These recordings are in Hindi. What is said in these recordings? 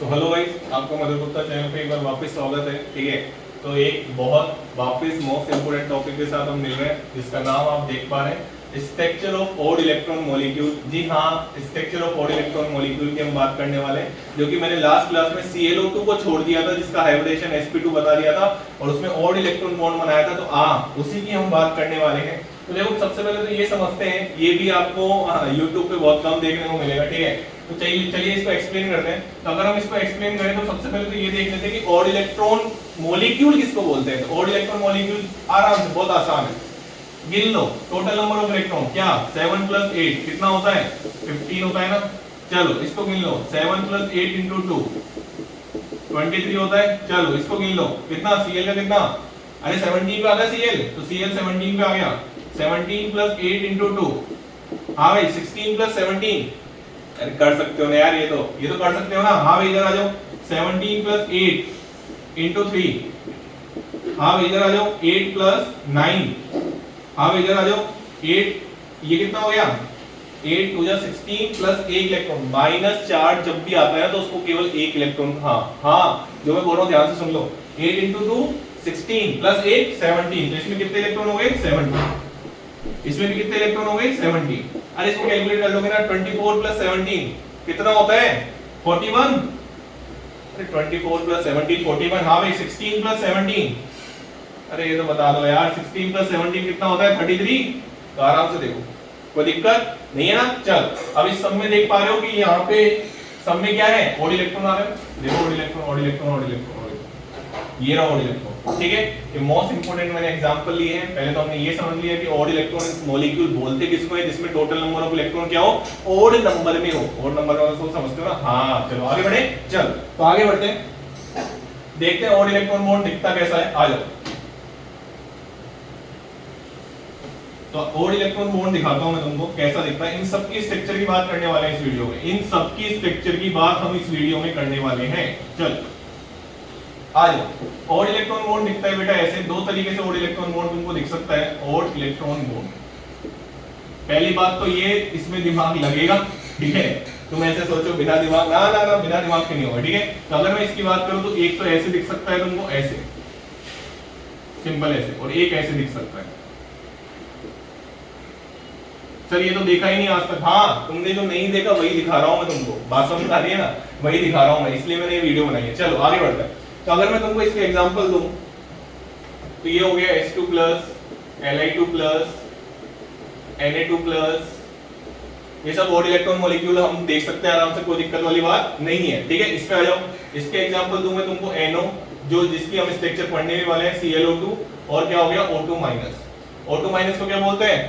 तो हेलो गाइस, आपको मदर गुप्ता चैनल पे एक बार वापस स्वागत है। ठीक है, तो एक बहुत वापस मोस्ट इंपोर्टेंट टॉपिक के साथ हम मिल रहे हैं, जिसका नाम आप देख पा रहे हैं, structure of odd electron molecule. जी हाँ, structure of odd electron molecule की हम बात करने वाले हैं, जो कि मैंने लास्ट क्लास में ClO2 को छोड़ दिया था, जिसका हाइब्रिडेशन sp2 बता दिया था और उसमें ऑड इलेक्ट्रॉन बॉन्ड बनाया था। तो उसी की हम बात करने वाले हैं। तो देखो, सबसे पहले तो ये समझते हैं, ये भी आपको YouTube पे बहुत कम देखने को मिलेगा। ठीक है, तो चलिए इसको एक्सप्लेन करते हैं। तो अगर हम इसको एक्सप्लेन करें तो सबसे पहले तो ये देख लेते हैं कि ऑड इलेक्ट्रॉन मॉलिक्यूल किसको बोलते हैं। तो ऑड इलेक्ट्रॉन मॉलिक्यूल आराम से, बहुत आसान है, गिन लो। टोटल नंबर ऑफ इलेक्ट्रॉन क्या 7 + 8 कितना होता है, 15 होता है ना। चलो इसको गिन लो, 7 + 8 × 2 23 होता है। चलो इसको गिन लो, कितना Cl का कितना, अरे 17 पे आ गया Cl, तो Cl 17 पे आ गया। 17 + 8 × 2, हाँ भाई 16 + 17, अरे कर सकते हो ना यार, ये तो कर सकते हो ना। हाँ भाई इधर आ जाओ, 17 + 8 × 3, हाँ भाई इधर आ जाओ, 8 + 9, हाँ भाई इधर आ जाओ 8, ये कितना हो गया 8 × 16 + 1 इलेक्ट्रॉन। -4 जब भी आता है तो उसको केवल 1 इलेक्ट्रॉन, हाँ जो मैं बोल रहा हूँ ध्यान से सुन लो। 8 × 2 16 + 1 17, तो इसमें कितने इलेक्ट्रॉन हो गए 70, इसमें भी कितने इलेक्ट्रॉन हो गए 70। अरे इसको कैलकुलेट कर लोगे ना, 24 + 17 कितना होता है 41, अरे 24 + 17 41, हाँ भाई 16 + 17, अरे ये तो बता दो यार, 16 + 17 कितना होता है 33। तो आराम से देखो, कोई दिक्कत नहीं है ना। चल अब इस सब में देख पा रहे हो कि यहाँ पे सब में क्या है, ऑड इलेक्ट्रॉन आ रहे हैं। देखो odd electron, odd electron, odd electron, ये रहा ऑड इलेक्ट्रॉन। ठीक है, ये मोस्ट इंपोर्टेंट मैंने एग्जांपल लिए हैं। पहले तो हमने ये समझ लिया कि ऑड इलेक्ट्रॉन मॉलिक्यूल बोलते किसको है, जिसमें टोटल नंबर ऑफ इलेक्ट्रॉन क्या हो, ऑड नंबर में हो। ऑड नंबर वाला सोच समझते हो ना। हाँ चलो आगे बढ़े। चल तो आगे बढ़ते हैं, देखते हैं ऑड इलेक्ट्रॉन बॉन्ड दिखता कैसा है। आ जाओ, तो ऑड इलेक्ट्रॉन बॉन्ड दिखाता हूं मैं तुमको कैसा दिखता है। इन सब की स्ट्रक्चर की बात करने वाले हैं इस वीडियो में, इन सब की स्ट्रक्चर की बात हम इस वीडियो में करने वाले हैं। चल आ जाओ, ऑड इलेक्ट्रॉन बॉन्ड दिखता है बेटा ऐसे, दो तरीके से ऑड इलेक्ट्रॉन बॉन्ड तुमको दिख सकता है। ऑड इलेक्ट्रॉन बॉन्ड, पहली बात तो ये, इसमें दिमाग लगेगा। ठीक है, तुम ऐसे सोचो बिना दिमाग, ना ना ना बिना दिमाग के नहीं होगा। ठीक है, तो अगर मैं इसकी बात करूं तो एक तो ऐसे दिख सकता है तुमको, ऐसे सिंपल ऐसे, और एक ऐसे दिख सकता है। सर ये तो देखा ही नहीं आज तक। हाँ तुमने जो नहीं देखा वही दिखा रहा हूं मैं तुमको, बात समझ आ रही है ना, वही दिखा रहा हूं मैं, इसलिए मैंने ये वीडियो बनाई है। चलो आगे बढ़ते हैं। तो अगर मैं तुमको इसके एग्जांपल दूं तो ये हो गया H2+, Li2+, Na2+, ये सब ऑड इलेक्ट्रॉन मॉलिक्यूल हम देख सकते हैं आराम से, कोई दिक्कत वाली बात नहीं है। ठीक है, इस पे आ जाओ। इसके एग्जांपल दूं मैं तुमको NO, जो जिसकी हम स्ट्रक्चर पढ़ने भी वाले हैं, ClO2, और क्या हो गया O2-। O2- को क्या बोलते हैं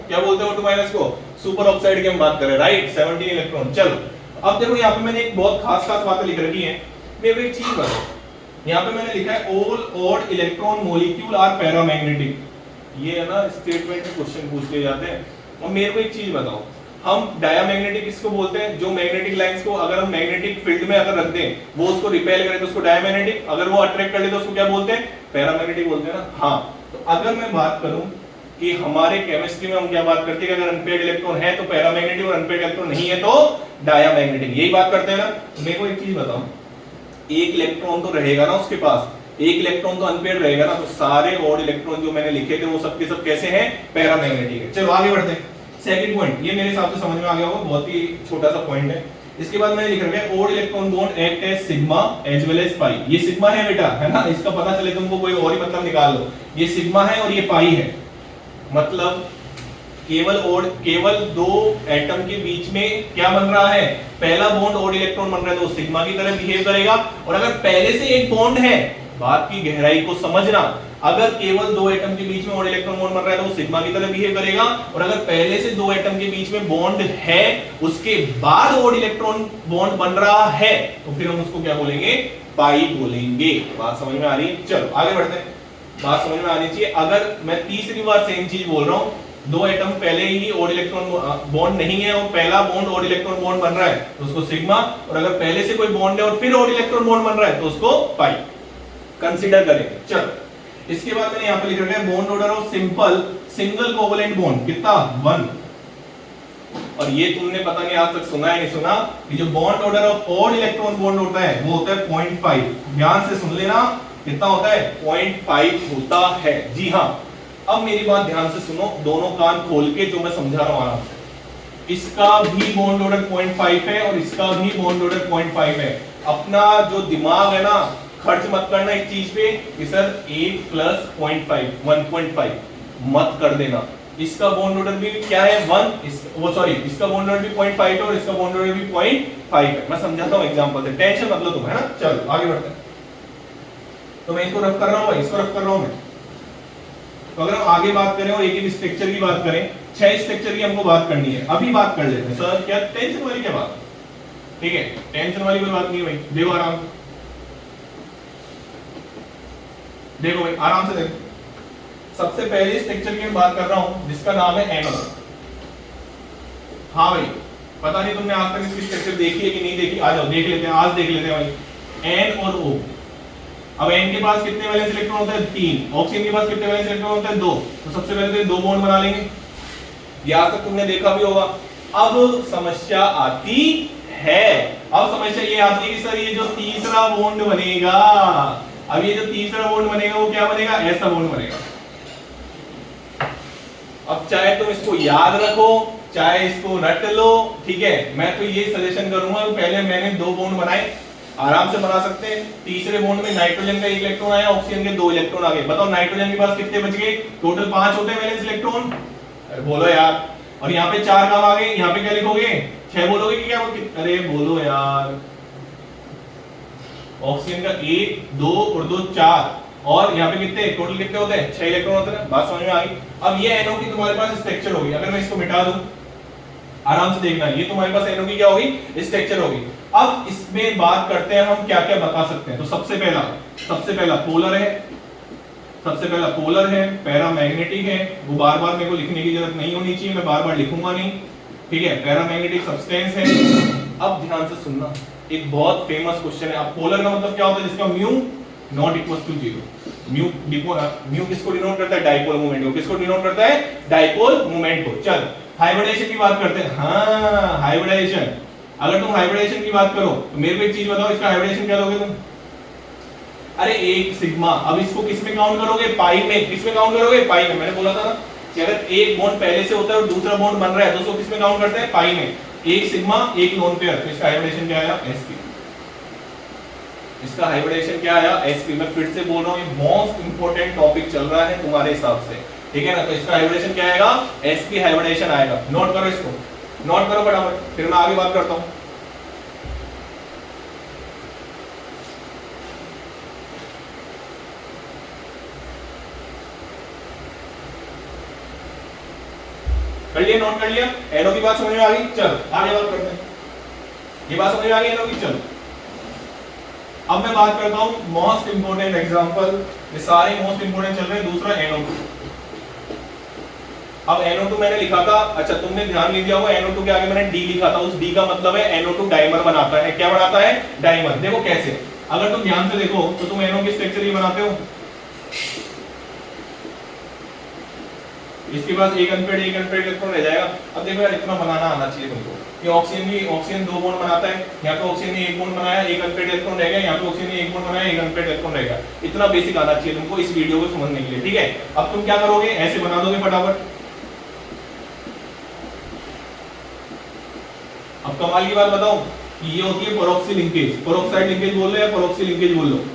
क्या बोलते हैं O2- को, सुपर ऑक्साइड की हम बात कर रहे हैं, राइट, 17 इलेक्ट्रॉन। चलो अब देखो, यहाँ पे मैंने एक बहुत खास बातें लिख रखी है। मेरे को एक चीज बताओ, यहाँ पे मैंने लिखा है all odd electron molecule are paramagnetic. ये है ना स्टेटमेंट में क्वेश्चन पूछ लिए जाते हैं। और मेरे को एक चीज बताओ, हम डायमैग्नेटिक किसको बोलते हैं, जो मैग्नेटिक लाइंस को अगर हम मैग्नेटिक फील्ड में अगर रख दें, वो उसको रिपेल करे तो उसको डायमैग्नेटिक, अगर वो अट्रैक्ट कर ले तो उसको क्या बोलते हैं, पैरामैग्नेटिक बोलते हैं ना। हाँ, तो अगर मैं बात करूं कि हमारे केमिस्ट्री में हम क्या बात करते हैं कि अगर अनपेयर्ड इलेक्ट्रॉन है तो पैरामैग्नेटिक, और अनपेयर्ड इलेक्ट्रॉन नहीं है तो डायमैग्नेटिक, यही बात करते हैं ना। मेरे को एक चीज बताओ, एक इलेक्ट्रॉन तो रहेगा ना उसके पास, एक इलेक्ट्रॉन तो अनपेयर्ड रहेगा ना, तो सारे ऑड इलेक्ट्रॉन जो मैंने लिखे थे वो सब के सब कैसे हैं, पैरामैग्नेटिक है। चलो आगे बढ़ते हैं। सेकंड पॉइंट, ये मेरे हिसाब से समझ में आ गया होगा, बहुत ही छोटा सा पॉइंट है। इसके बाद मैंने लिख रखा है odd electron bond act as sigma as well as pi. ये सिग्मा है बेटा, है ना, इसका पता चले तुमको कोई और ही मतलब निकाल लो। ये सिग्मा है और ये पाई है, मतलब केवल दो एटम के बीच में क्या बन रहा है, पहला बॉन्ड ऑड इलेक्ट्रॉन बन रहा है तो सिग्मा की तरह बिहेव करेगा। और अगर पहले से एक बॉन्ड है, बात की गहराई को समझना, अगर केवल दो एटम के बीच में ऑड इलेक्ट्रॉन बॉन्ड बन रहा है तो वो सिग्मा की तरह बिहेव करेगा। और अगर पहले से दो एटम के बीच में बॉन्ड है, उसके बाद ऑड इलेक्ट्रॉन बॉन्ड बन रहा है, तो फिर हम उसको क्या बोलेंगे, पाई बोलेंगे। बात समझ में आ रही है। चलो आगे बढ़ते हैं, बात समझ में आनी चाहिए। अगर मैं तीसरी बार सेम चीज बोल रहा हूं, दो एटम पहले ही ऑड इलेक्ट्रॉन बॉन्ड नहीं है और पहला बॉन्ड ऑड इलेक्ट्रॉन बॉन्ड बन रहा है तो उसको सिग्मा, और अगर पहले से कोई बॉन्ड है और फिर ऑड इलेक्ट्रॉन बॉन्ड बन रहा है तो उसको पाई कंसीडर करेंगे। चलो इसके बाद मैंने यहां पे लिख रखा है bond order of simple single covalent bond, कितना 1, और ये तुमने पता नहीं आज तक सुना है नहीं सुना, कि जो bond order of odd electron bond होता है वो होता है 0.5। ध्यान से सुन लेना, कितना होता है? 0.5 होता है। जी हाँ, अब मेरी बात ध्यान से सुनो, दोनों कान खोल के, जो मैं समझा रहा हूं आराम से। इसका भी बॉन्ड ऑर्डर 0.5 है और इसका भी बॉन्ड ऑर्डर 0.5 है। अपना जो दिमाग है ना, खर्च मत करना इस चीज पे कि सर 1 प्लस 0.5 1.5 मत कर देना। इसका बॉन्ड ऑर्डर भी क्या है? 1। इसका बॉन्ड ऑर्डर भी 0.5 है और इसका बॉन्ड ऑर्डर भी 0.5 है। मैं समझाता हूं एग्जांपल से, टेंशन मत लो तुम, है ना। चलो आगे बढ़ते हैं। तो मैं इनको रफ कर रहा हूं भाई, इसको रफ कर रहा हूं मैं। तो अगर हम आगे बात करें और एक एक स्ट्रक्चर की बात करें, 6 स्ट्रक्चर की हमको बात करनी है। अभी बात कर लेते हैं। सर क्या टेंशन वाली क्या बात? ठीक है, टेंशन वाली कोई बात नहीं है भाई, देखो आराम से, देखो भाई आराम से देखो। सबसे पहले स्ट्रक्चर की मैं बात कर रहा हूं जिसका नाम है एनो। हाँ भाई, पता नहीं तुमने आज तक इसकी स्ट्रक्चर देखी है कि नहीं देखी, आ जाओ देख लेते हैं, आज देख लेते हैं भाई। एन और ओ। अब एन के पास कितने वैलेंस इलेक्ट्रॉन होते हैं? 3। ऑक्सीजन के पास कितने वैलेंस इलेक्ट्रॉन होते हैं? 2। तो सबसे पहले तो 2 बॉन्ड बना लेंगे, ये आज तक तुमने देखा भी होगा। अब समस्या आती है, अब समस्या ये आती है कि सर ये जो तीसरा बॉन्ड बनेगा, अब ये जो तीसरा बॉन्ड बनेगा वो क्या बनेगा? ऐसा बॉन्ड बनेगा। अब चाहे तुम इसको याद रखो चाहे इसको रट लो, ठीक है, मैं तो ये सजेशन करूंगा कि पहले मैंने 2 बॉन्ड बनाए, आराम से बना सकते हैं। तीसरे बॉन्ड में नाइट्रोजन का 1 इलेक्ट्रॉन आया, ऑक्सीजन के 2 इलेक्ट्रॉन आ गए। बताओ नाइट्रोजन के पास कितने बच गए? टोटल 5 होते हैं वैलेंस इलेक्ट्रॉन। अरे बोलो यार, और यहाँ पे 4 काम आ गए, यहाँ पे क्या लिखोगे? 6 बोलोगे कि क्या? अरे बोलो यार, ऑक्सीजन का 1 2 और 2 4, और यहाँ पे कितने टोटल कितने होते हैं? 6 इलेक्ट्रॉन होते हैं। बात समझ में आ गई? अब ये NO की तुम्हारे पास स्ट्रक्चर होगी। अगर मैं इसको मिटा दूं, आराम से देखना, ये तुम्हारे पास NO की क्या होगी? स्ट्रक्चर होगी। अब इसमें बात करते हैं हम क्या क्या बता सकते हैं। तो सबसे पहला पोलर है, सबसे पहला पोलर है, पैरामैग्नेटिक है, वो बार बार मेरे को लिखने की जरूरत नहीं होनी चाहिए, मैं बार बार लिखूंगा नहीं, ठीक है। पैरामैग्नेटिक सब्सटेंस है। अब ध्यान से सुनना, एक बहुत फेमस क्वेश्चन है। अब पोलर का मतलब क्या होता है? जिसका mu not equal to 0। Mu किसको डिनोट करता है? डाइपोल मोमेंट को। किसको डिनोट करता है? डाइपोल मोमेंट को। चल हाइब्रिडेशन की बात करते हैं। हाँ, हाइब्रिडेशन, अगर तुम हाइब्रिडेशन की बात करो तो मेरे को एक चीज बताओ, इसका हाइब्रिडेशन क्या लोगे तुम? अरे 1 सिग्मा। अब इसको किस में काउंट करोगे? पाई में। किस में काउंट करोगे? पाई में। मैंने बोला था ना कि अगर एक बॉन्ड पहले से होता है और दूसरा बॉन्ड बन रहा है तो उसको किस में काउंट करते हैं? पाई में। 1 सिग्मा 1 लोन पेयर, तो इसका हाइब्रिडेशन क्या आया? sp। इसका हाइब्रिडेशन क्या आया? sp। मैं फिर से बोल रहा हूं, ये मोस्ट इंपोर्टेंट टॉपिक चल रहा है तुम्हारे हिसाब से, ठीक है ना। तो इसका हाइब्रिडेशन क्या आएगा? sp हाइब्रिडेशन आएगा। नोट करो इसको, नोट करो फटाफट, फिर मैं आगे बात करता हूं। कर लिया? नोट कर लिया? NO की बात समझ में आ गई? चल आगे बात करते हैं। ये बात समझ में आ गई NO की? चल अब मैं बात करता हूं मोस्ट इंपोर्टेंट एग्जांपल, ये सारे मोस्ट इंपोर्टेंट चल रहे हैं। दूसरा NO2। अब NO2 मैंने लिखा था, अच्छा तुमने ध्यान नहीं दिया होगा, NO2 के आगे मैंने D लिखा था, उस D का मतलब है NO2 डाइमर बनाता है। क्या बनाता है? डाइमर। देखो कैसे, अगर तुम ध्यान से देखो तो तुम NO की स्ट्रक्चर ही बनाते हो, इसके पास एक अनपेड इलेक्ट्रॉन रह जाएगा। अब देखो यार, इतना बनाना आना चाहिए तुमको कि ऑक्सीजन 2 बॉन्ड बनाता है, यहाँ पे ऑक्सीजन ने 1 बॉन्ड बनाया, एक अनपेड इलेक्ट्रॉन रह गया, यहाँ पे ऑक्सीजन ने 1 बॉन्ड बनाया, एक अनपेड इलेक्ट्रॉन रह गया। इतना बेसिक आना चाहिए तुमको इस वीडियो को समझने के लिए, ठीक है। अब तुम क्या करोगे? ऐसे बना दोगे फटाफट। अब कमाल की बात बताऊं, ये होती है पेरोक्सी लिंकेज। पेरोक्साइड लिंकेज बोल लो या पेरोक्सी लिंकेज बोल लो।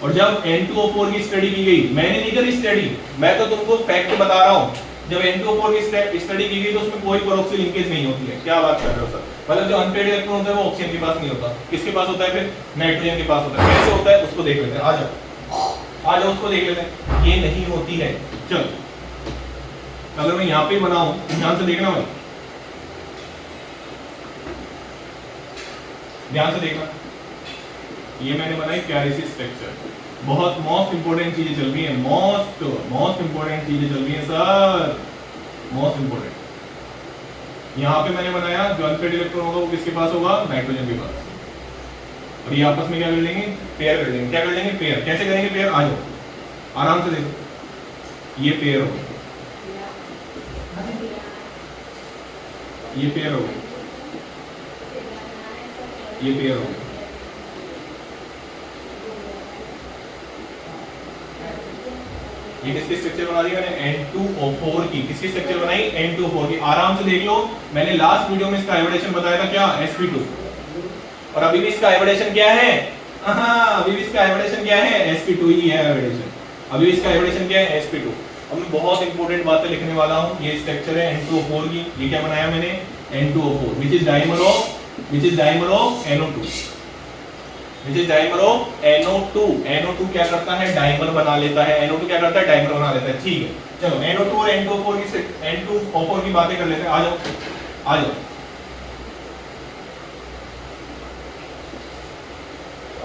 और जब N2O4 की स्टडी की गई, मैंने नहीं करी स्टडी, मैं तो तुमको फैक्ट बता रहा हूं, जब N2O4 की स्टडी की गई तो उसमें कोई पेरोक्सी लिंकेज नहीं होती है। क्या बात कर रहे हो सर? मतलब जो अनपेड इलेक्ट्रॉन होता है वो ऑक्सीजन के पास नहीं होता, किसके पास होता है? फिर नाइट्रोजन के पास होता है। कैसे होता है उसको देख लेते हैं, आ जाओ उसको देख लेते हैं। ये नहीं होती है। चल अगर मैं यहाँ पे बनाऊं, ध्यान से देखना भाई, ध्यान से देखना, ये मैंने बनाई प्यारी सी स्ट्रक्चर। बहुत मोस्ट इंपोर्टेंट चीजें चल रही है, मोस्ट इंपोर्टेंट चीजें चल रही है सर, मोस्ट इंपोर्टेंट। यहाँ पे मैंने बनाया जो अनपेड इलेक्ट्रॉन होगा वो किसके पास होगा? नाइट्रोजन के पास। और ये आपस में क्या कर लेंगे? पेयर कर लेंगे। क्या कर लेंगे? पेयर। कैसे करेंगे पेयर? आ जाओ आराम से देखो, ये पेयर होगा, ये पेयर हो गए, ये पेयर हो गए। ये किसकी स्ट्रक्चर बना दी मैंने? N2O4 की। किसकी स्ट्रक्चर बनाई? N2O4 की। आराम से देख लो, मैंने लास्ट वीडियो में इसका हाइब्रिडेशन बताया था क्या? sp2। और अभी भी इसका हाइब्रिडेशन क्या है? अभी भी इसका हाइब्रिडेशन क्या है? sp2 ही है हाइब्रिडेशन। अभी भी इसका हाइब्रिडेशन क्या है? sp2। अब मैं बहुत इंपॉर्टेंट बातें लिखने वाला हूं। ये स्ट्रक्चर है N2O4 की। ये क्या बनाया मैंने? N2O4 which is dimer of NO2, which is dimer of NO2। NO2 क्या करता है? डाइमर बना लेता है। NO2 क्या करता है? डाइमर बना लेता है। ठीक है, चलो NO2 और N2O4 की बातें कर लेते हैं। आ जाओ, आ जाओ।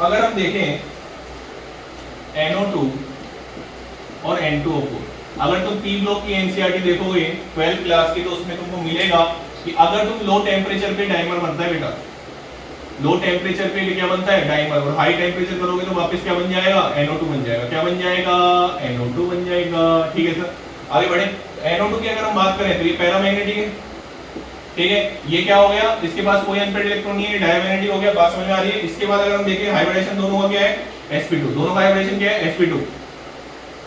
अगर हम देखें NO2 और N2O4, अगर तुम पी ब्लॉक की एनसीईआरटी देखोगे 12th क्लास की, तो उसमें तुमको मिलेगा कि अगर तुम लो टेम्परेचर पे डाइमर बनता है बेटा, लो टेम्परेचर पे क्या बनता है? डाइमर। और हाई टेम्परेचर करोगे तो वापस क्या बन जाएगा? NO2 बन जाएगा। क्या बन जाएगा? NO2 बन जाएगा। ठीक है सर, आगे बढ़े। NO2 की अगर हम बात करें तो ये पैरामैग्नेटिक है, ठीक है। ये क्या हो गया? इसके पास कोई अनपेयर्ड इलेक्ट्रॉन नहीं है, डायमैग्नेटिक हो गया। बात समझ में आ रही है? इसके बाद अगर हम देखें हाइब्रिडेशन दोनों का क्या है? sp2। दोनों का हाइब्रिडेशन क्या है? sp2।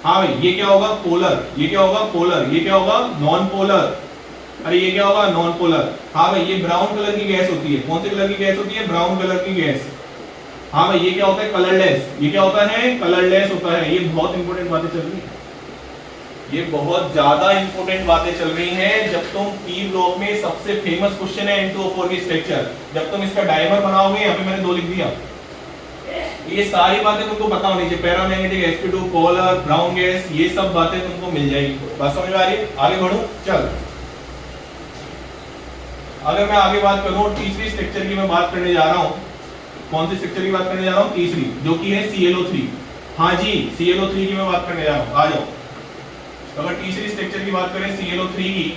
हाँ भाई, ये क्या होगा? पोलर। ये क्या होगा? पोलर। ये क्या होगा? Non polar. अरे ये क्या होगा? Non polar. हाँ भाई, ये ब्राउन कलर की गैस होती है। कौन से कलर की गैस होती है? ब्राउन कलर की गैस। हाँ भाई, ये क्या होता है? कलरलेस। ये क्या होता है? कलरलेस होता है। ये बहुत इंपॉर्टेंट बातें चल रही है, ये बहुत ज्यादा इंपॉर्टेंट बातें चल रही हैं। जब तुम पी ब्लॉक में सबसे फेमस क्वेश्चन है N2O4 की स्ट्रक्चर, जब तुम इसका डायमर बनाओगे, यहाँ पे मैंने 2 लिख दिया, ये सारी बातें तुमको पता होनी चाहिए। Paramagnetic, sp2, polar, brown gas, ये सब बातें तुमको मिल जाएगी। बात समझ में आ रही है? आगे बढ़ूं? चल, अगर मैं आगे बात करूं, तीसरी स्ट्रक्चर की मैं बात करने जा रहा हूं। कौन सी स्ट्रक्चर की बात करने जा रहा हूं? तीसरी, जो कि है ClO3। हाँ जी, ClO3 की मैं बात करने जा रहा हूं। आ जाओ। तो अगर तीसरी स्ट्रक्चर की बात करें ClO3 की,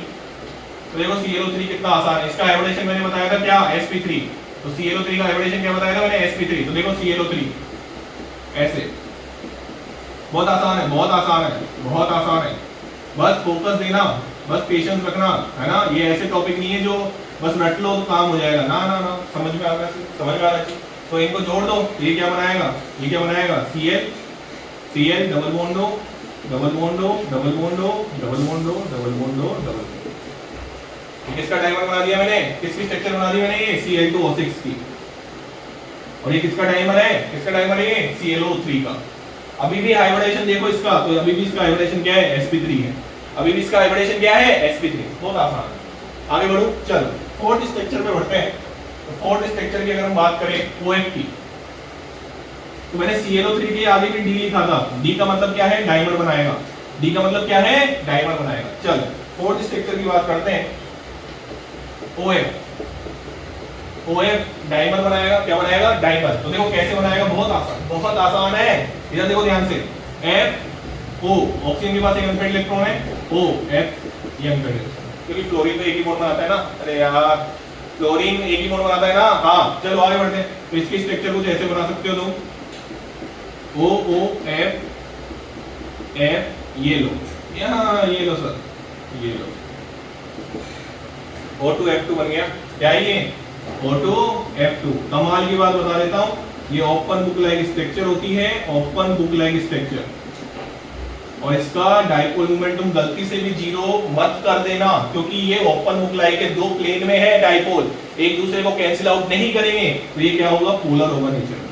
तो देखो ClO3 कितना आसान है। इसका हाइब्रिडेशन मैंने बताया था क्या? sp3। तो ClO3 का हाइब्रिडेशन क्या बताया था मैंने? sp3। तो देखो ClO3 ऐसे, बहुत आसान है, बहुत आसान है, बहुत आसान है। बस फोकस देना, बस पेशेंस रखना, है ना। ये ऐसे टॉपिक नहीं है जो बस रट लो तो काम हो जाएगा। ना ना ना, समझ में आ रहा है? समझ में आ रहा है? तो इनको जोड़ दो। ये क्या बनाएगा? ये क्या बनाएगा? Cl डबल बॉन्ड दो, डबल बॉन्ड दो, डबल बॉन्ड दो, डबल बॉन्ड दो, डबल बॉन्ड दो, डबल बॉन्ड। किसका डायमर बना दिया मैंने? किसकी स्ट्रक्चर बना दी मैंने? ये Cl2O6 की। और ये किसका डायमर है? किसका डायमर है? ये ClO3 का। अभी भी हाइब्रिडेशन देखो इसका, तो अभी भी इसका हाइब्रिडेशन क्या है? sp3 है। अभी भी इसका हाइब्रिडेशन क्या है? sp3। बहुत आसान है। आगे बढ़ो, चल फोर्थ स्ट्रक्चर पे बढ़ते हैं। तो फोर्थ स्ट्रक्चर की अगर हम बात करें OF की, तो मैंने ClO3 के आगे भी D लिखा था। D का मतलब क्या है? डायमर बनाएगा। D का मतलब क्या है? डायमर बनाएगा। चल फोर्थ स्ट्रक्चर की बात करते हैं। OF डायमर बनाएगा। क्या बनाएगा? डायमर। तो देखो कैसे बनाएगा, बहुत आसान, बहुत आसान है। इधर देखो ध्यान से, FO, ऑक्सीजन के पास एक अनपेयर्ड इलेक्ट्रॉन है, OF, ये अनपेयर्ड इलेक्ट्रॉन, क्योंकि फ्लोरीन तो एक ही मोड बनाता है ना। अरे यार, फ्लोरीन एक ही मोड बनाता है ना। हाँ चलो आगे बढ़ते हैं। तो इसकी स्ट्रक्चर कुछ ऐसे बना सकते हो तुम, OOF, F, ये लो, यहाँ ये लो सर, ये लो, O2F2 बन गया। क्या है ये? O2F2। कमाल की बात बता देता हूँ, ये ओपन बुक लाइक स्ट्रक्चर होती है, ओपन बुक लाइक स्ट्रक्चर। और इसका डाइपोल मोमेंट तुम गलती से भी जीरो मत कर देना, क्योंकि ये ओपन बुक लाइक के 2 प्लेन में है डाइपोल, एक दूसरे को कैंसिल आउट नहीं करेंगे। तो ये क्या होगा? पोलर होगा नेचर में।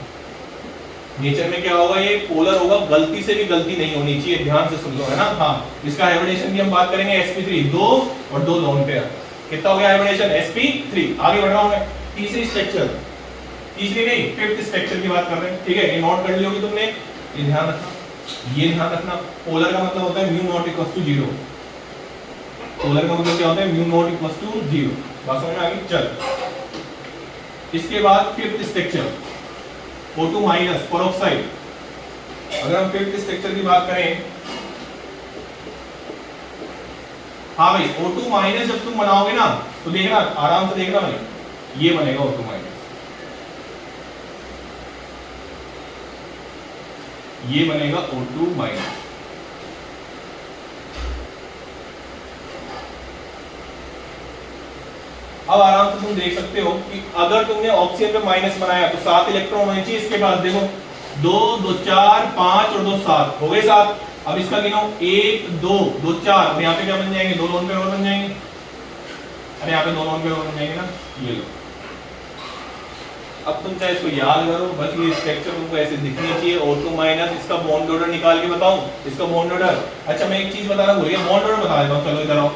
नेचर में क्या होगा? ये पोलर होगा। गलती से भी गलती नहीं होनी चाहिए, ध्यान से सुन लो, है ना। हाँ, इसका हाइब्रिडेशन की हम बात करेंगे sp3, 2 और 2 लोन पेयर। कितना हो गया हाइब्रिडेशन? sp3। आगे बढ़ रहा हूं मैं। तीसरी स्ट्रक्चर, तीसरी नहीं, फिफ्थ स्ट्रक्चर की बात कर रहे हैं। ठीक है, ये नोट कर ली होगी तुमने, ये ध्यान रखना, ये ध्यान रखना। पोलर का मतलब होता है mu not equals to 0। Polar का मतलब क्या होता है? Mu not equals to 0। बात समझ में आ गई? चल, इसके बाद fifth structure O2 minus peroxide. अगर हम फिफ्थ स्ट्रक्चर की बात करें, हाँ भाई, O2 माइनस जब तुम बनाओगे ना, तो देखना, आराम से देखना भाई, ये बनेगा O2 माइनस, ये बनेगा O2 माइनस। अब आराम से तुम देख सकते हो कि अगर तुमने ऑक्सीजन पे माइनस बनाया तो 7 इलेक्ट्रॉन होने चाहिए इसके पास। देखो 2 2 4 5 और 2 7 हो गए 7। अब इसका गिनो 1 2 2 4 और यहाँ पे क्या बन जाएंगे, 2 लोन पेयर और बन जाएंगे। अरे यहाँ पे 2 लोन पेयर और बन जाएंगे ना, ये लो। अब तुम चाहे इसको याद करो, बस ये स्ट्रक्चर तुमको ऐसे दिखनी चाहिए। O2 माइनस, इसका बॉन्ड ऑर्डर निकाल के बताऊं, इसका बॉन्ड ऑर्डर। अच्छा मैं एक चीज बताना भूल गया, बॉन्ड ऑर्डर बता देता हूं, चलो इधर आओ।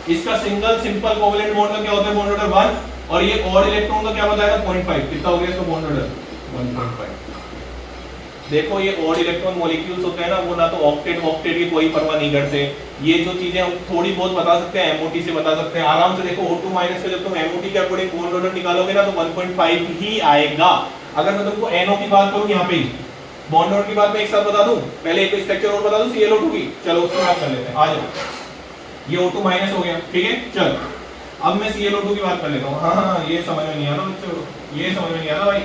इसका सिंगल सिंपल कोवेलेंट बॉन्ड का क्या होता है, बॉन्ड ऑर्डर 1, और ये ऑड इलेक्ट्रॉन का क्या बताया था 0.5। कितना हो गया इसका बॉन्ड ऑर्डर 1.5। देखो ये ऑड इलेक्ट्रॉन मॉलिक्यूल्स होते हैं ना, वो ना तो ऑक्टेट ऑक्टेट की कोई परवाह नहीं करते। ये जो चीजें हम थोड़ी बहुत बता सकते हैं, एमओटी से बता सकते हैं आराम से। देखो O2 माइनस का जब तुम एमओटी के अकॉर्डिंग बॉन्ड ऑर्डर निकालोगे ना तो 1.5 ही आएगा। अगर मैं तुमको NO की बात करूं, यहाँ पे बॉन्ड ऑर्डर की बात मैं एक साथ बता दूं, पहले एक स्ट्रक्चर और बता दूं ClO2 की। चलो उसकी बात कर लेते हैं, आ जाओ। ये O2 माइनस हो गया, ठीक है। चल अब मैं ClO2 की बात कर लेता हूँ। हाँ ये समझ में नहीं आ रहा, ये समझ में नहीं आ रहा भाई।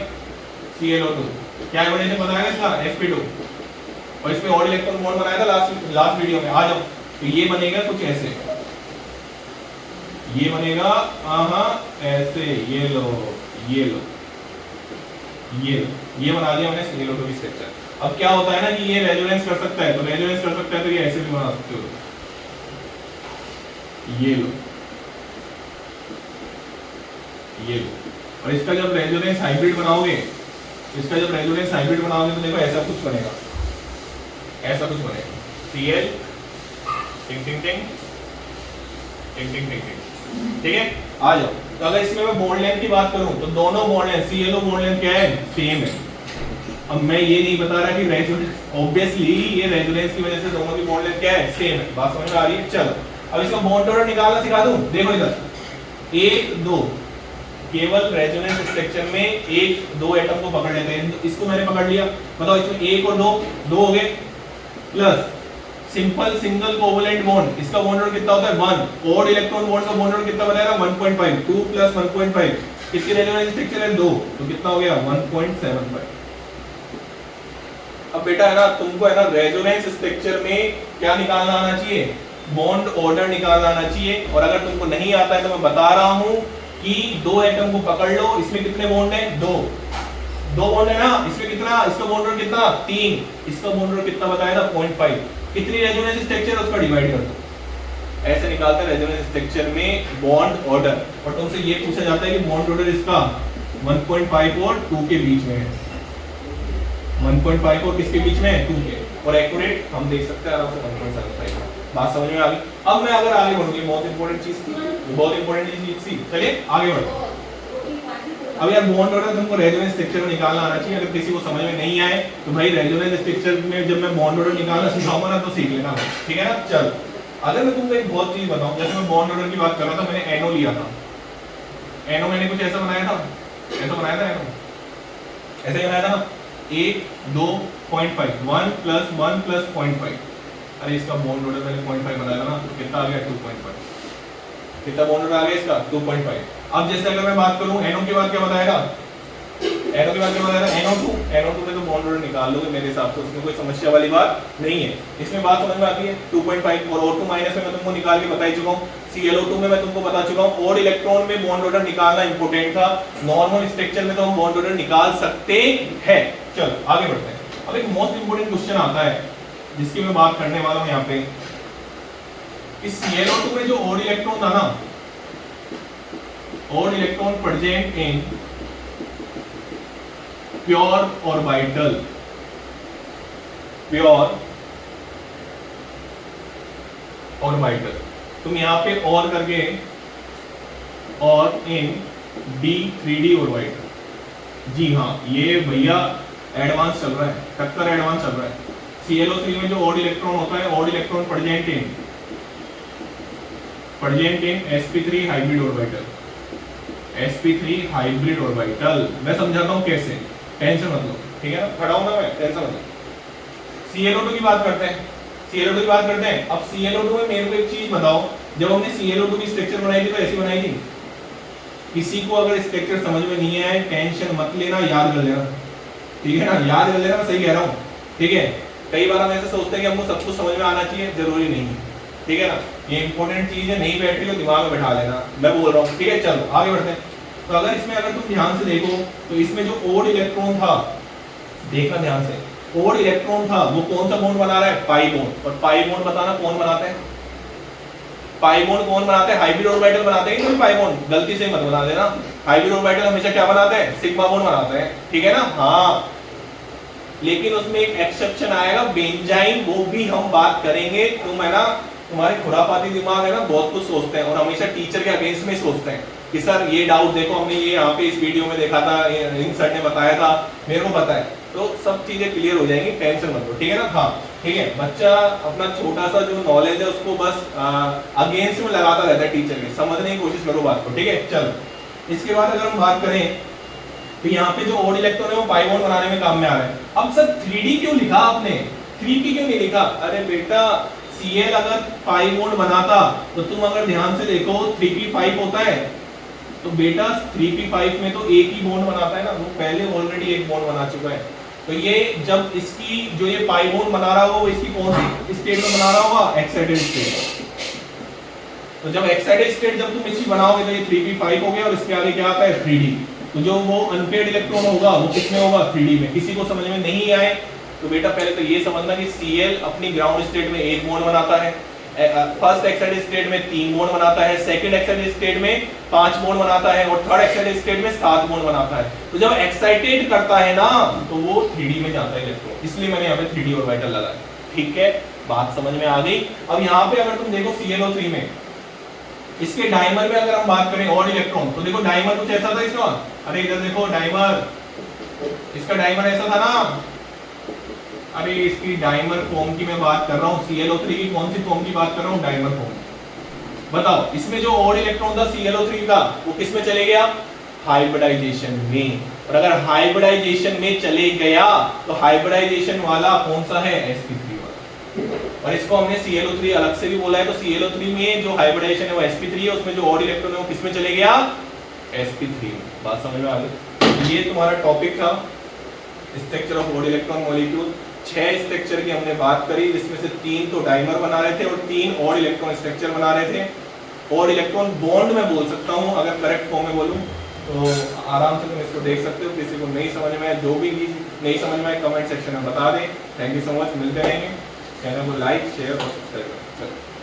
ClO2 क्या एवोल्यूशन बताया इसका, sp2, और इसमें ऑड इलेक्ट्रॉन बॉन्ड बनाया था लास्ट वीडियो में। आ जाओ, तो ये बनेगा कुछ ऐसे, ये बनेगा ऐसे, ये लो ये लो ये बना दिया मैंने ClO2 की स्ट्रक्चर। अब क्या होता है ना कि ये रेजोनेंस कर सकता है, तो रेजोनेंस कर सकता है तो ये ऐसे भी बना सकते हो, ये लो ये लो। और इसका जब रेजोनेंस हाइब्रिड बनाओगे, इसका जब रेजोनेंस हाइब्रिड बनाओगे तो देखो ऐसा कुछ बनेगा, ऐसा कुछ बनेगा। Cl टिंग टिंग टिंग टिंग टिंग टिंग टिंग, ठीक है। आ जाओ, तो अगर इसमें मैं बॉन्ड लेंथ की बात करूं तो दोनों bond length ClO bond length क्या है, सेम है। अब मैं ये नहीं बता रहा कि रेजोनेंस, ऑब्वियसली ये रेजोनेंस की वजह से दोनों की बॉन्ड लेंथ क्या है, सेम है। बात समझ में आ रही है। चलो अब इसका बॉन्ड ऑर्डर निकालना सिखा दूं। देखो इधर 1 2, केवल रेजोनेंस स्ट्रक्चर में 1 2 एटम को पकड़ लेते हैं। इसको मैंने पकड़ लिया, बताओ इसमें 1 और 2 2 हो गए, plus simple single covalent bond, इसका बॉन्ड ऑर्डर कितना होता है 1। ऑड इलेक्ट्रॉन बॉन्ड का बॉन्ड ऑर्डर कितना बताया था 1.5। 2 + 1.5, इसकी रेजोनेंस स्ट्रक्चर है 2, तो कितना हो गया 1.75। अब बेटा है ना, तुमको है ना रेजोनेंस स्ट्रक्चर में क्या निकालना आना चाहिए, बॉन्ड ऑर्डर निकालना आना चाहिए। और अगर तुमको नहीं आता है तो मैं बता रहा हूं कि 2 एटम को पकड़ लो, इसमें कितने बॉन्ड हैं, 2 बॉन्ड है ना। इसमें कितना, इसका बॉन्ड ऑर्डर कितना 3, इसका बॉन्ड ऑर्डर कितना बताया था 0.5। कितनी रेजोनेंस स्ट्रक्चर उसका डिवाइड कर दो, ऐसे निकालता है रेजोनेंस स्ट्रक्चर में बॉन्ड ऑर्डर। और तुमसे ये पूछा जाता है कि बॉन्ड ऑर्डर इसका 1.5 और 2 के बीच में है। 1.5 और किसके बीच में है, 2 के। और एक्यूरेट हम देख सकते हैं आराम से 1.75। बात समझ में आ गई। अब मैं अगर आगे बढ़ूंगी, बहुत इंपॉर्टेंट चीज थी, बहुत इंपॉर्टेंट चीज थी। चलिए आगे बढ़ो। अब यार बॉन्ड ऑर्डर तुमको रेजोनेंस स्ट्रक्चर में निकालना आना चाहिए। अगर किसी को समझ में नहीं आए तो भाई रेजोनेंस स्ट्रक्चर में जब मैं बॉन्ड ऑर्डर निकालना सिखाऊंगा ना तो सीख लेना, ठीक है ना। चल अगर मैं तुमको एक बहुत चीज बताऊं, जैसे मैं बॉन्ड ऑर्डर की बात कर रहा था, मैंने NO लिया था। NO मैंने कुछ ऐसा बनाया था, ऐसा बनाया था NO, ऐसे ही बनाया था ना, 1 2.5, 1 + 1 + 0.5। अरे इसका बॉन्ड ऑर्डर मैंने 0.5 बनाया था ना, तो कितना आ गया 2.5। कितना बॉन्ड ऑर्डर आ गया इसका 2.5। अब जैसे अगर मैं बात करूं NO के बाद क्या बताया था, NO के बाद क्या बताया था, NO2 में तो बॉन्ड ऑर्डर निकाल लोगे मेरे हिसाब से, उसमें कोई समस्या वाली बात नहीं है। इसमें बात समझ में आती है 2.5। और O2 माइनस में मैं तुमको निकाल के बता ही चुका हूं, ClO2 में मैं तुमको बता चुका हूं। और इलेक्ट्रॉन में बॉन्ड ऑर्डर निकालना इंपॉर्टेंट था, नॉर्मल स्ट्रक्चर में तो हम बॉन्ड ऑर्डर निकाल सकते हैं। चलो आगे बढ़ते हैं। अब एक मोस्ट इंपोर्टेंट क्वेश्चन आता है जिसकी मैं बात करने वाला हूं यहाँ पे। इस ClO2 में जो ऑड इलेक्ट्रॉन था ना, odd electron present in pure orbital, pure orbital, तुम यहां पे और करके और इन d3d ऑर्बिटल। जी हाँ, ये भैया एडवांस चल रहा है, टक्कर एडवांस चल रहा है। ClO3 में जो ऑड इलेक्ट्रॉन होता है, odd electron present in sp3 hybrid orbital, sp3 hybrid orbital. मैं समझाता हूं कैसे, टेंशन मत लो, ठीक है ना, खड़ा हूं ना मैं, टेंशन मत लो। ClO2 की बात करते हैं, ClO2 की बात करते हैं। अब ClO2 में मेरे को एक चीज बताओ, जब हमने ClO2 की स्ट्रक्चर बनाई थी तो ऐसी बनाई थी। किसी को अगर स्ट्रक्चर समझ में नहीं आए टेंशन मत लेना, याद कर लेना, ठीक है ना, याद कर लेना, मैं सही कह रहा हूं, ठीक है। कई बार हम ऐसे सोचते हैं कि हमको सब कुछ समझ में आना चाहिए, जरूरी नहीं है। ठीक है ना, ये इंपॉर्टेंट चीज है, नहीं बैठ रही हो दिमाग में बैठा लेना, मैं बोल रहा हूँ, ठीक है। चलो आगे बढ़ते हैं। तो अगर इसमें अगर तुम ध्यान से देखो तो इसमें जो ओड इलेक्ट्रॉन था, देखना ध्यान से, ओड इलेक्ट्रॉन था वो कौन सा बॉन्ड बना रहा है, पाई बॉन्ड। और पाई बॉन्ड बताना कौन बनाते हैं, पाई बॉन्ड कौन बनाते हैं, हाइब्रिड ऑर्बिटल बनाते हैं कि पाई बॉन्ड, गलती से मत बना देना। हाइब्रिड ऑर्बिटल हमेशा क्या बनाते हैं, सिग्मा बॉन्ड बनाते हैं, ठीक है ना। हाँ, लेकिन उसमें एक एक्सेप्शन आएगा, बेंजाइन, वो भी हम बात करेंगे। तुम है ना, तुम्हारे खुरापाती दिमाग है ना, बहुत कुछ सोचते हैं और हमेशा टीचर के अगेंस्ट में सोचते हैं कि सर ये डाउट देखो, हमने ये यहाँ पे इस वीडियो में देखा था, इन सर ने बताया था, मेरे को पता है। तो सब चीजें क्लियर हो जाएंगी, टेंशन मत लो, ठीक है ना। हाँ ठीक है, बच्चा अपना छोटा सा जो नॉलेज है उसको बस अगेंस्ट में लगाता रहता है टीचर के, समझने की कोशिश करो बात को, ठीक है। चलो इसके बाद अगर हम बात करें तो यहाँ पे जो ओड इलेक्ट्रॉन है वो पाई बॉन्ड बनाने में काम में आ रहा है। अब सर 3D क्यों लिखा आपने, 3p क्यों नहीं लिखा? अरे बेटा Cl अगर पाई बॉन्ड बनाता तो तुम अगर ध्यान से देखो 3p5 होता है, तो बेटा 3p5 में तो एक ही बॉन्ड बनाता है ना, वो पहले ऑलरेडी एक बॉन्ड बना चुका है। तो ये जब इसकी जो ये पाई बॉन्ड बना रहा होगा वो इसकी कौन सी स्टेट में बना रहा होगा, एक्साइटेड स्टेट। तो जब एक्साइटेड स्टेट जब तुम इसकी बनाओगे तो ये 3p5 हो गया और इसके आगे क्या आता है 3d। तो जो वो अनपेयर्ड इलेक्ट्रॉन होगा वो किसमें होगा, 3d में। किसी को समझ में नहीं आए तो बेटा पहले तो ये समझना कि Cl अपनी ग्राउंड स्टेट में एक बॉन्ड बनाता है, फर्स्ट एक्साइटेड स्टेट में 3 बॉन्ड बनाता है, सेकंड एक्साइटेड स्टेट में 5 बॉन्ड बनाता है और थर्ड एक्साइटेड स्टेट में 7 बॉन्ड बनाता है। तो जब एक्साइटेड करता है ना तो वो 3d में जाता है इलेक्ट्रॉन, इसलिए मैंने यहाँ पे 3d ऑर्बिटल लगाया, ठीक है। बात समझ में आ गई। अब यहाँ पे अगर तुम देखो ClO3 में इसके डाइमर में अगर हम बात करें ऑड इलेक्ट्रॉन, तो देखो डाइमर कुछ ऐसा था इसका, अरे इधर देखो डाइमर, इसका डाइमर ऐसा था ना, अरे इसकी डाइमर फॉर्म की मैं बात कर रहा हूँ, ClO3 की कौन सी फॉर्म की बात कर रहा हूँ, डाइमर फॉर्म। बताओ इसमें जो ऑड इलेक्ट्रॉन था ClO3 का वो किस में चले गया, हाइब्रिडाइजेशन में। और अगर हाइब्रिडाइजेशन में चले गया तो हाइब्रिडाइजेशन वाला कौन सा है, sp3 वाला। और इसको हमने ClO3 अलग से भी बोला है, तो ClO3 में जो हाइब्रिडाइजेशन है वो sp3 है, उसमें जो ऑड इलेक्ट्रॉन है वो किस में चले गया, sp3 में। बात समझ में आ गई। ये तुम्हारा टॉपिक था structure of odd electron molecule. 6 structure की हमने बात करी, जिसमें से 3 तो डाइमर बना रहे थे और 3 ऑड इलेक्ट्रॉन स्ट्रक्चर बना रहे थे। ऑड इलेक्ट्रॉन बॉन्ड में बोल सकता हूँ अगर करेक्ट फॉर्म में बोलूँ तो, आराम से तुम इसको देख सकते हो। किसी को नहीं समझ में आए, जो भी नहीं समझ में आए कमेंट सेक्शन में बता दें। थैंक यू सो मच, मिलते रहेंगे। चैनल को लाइक शेयर और सब्सक्राइब करें।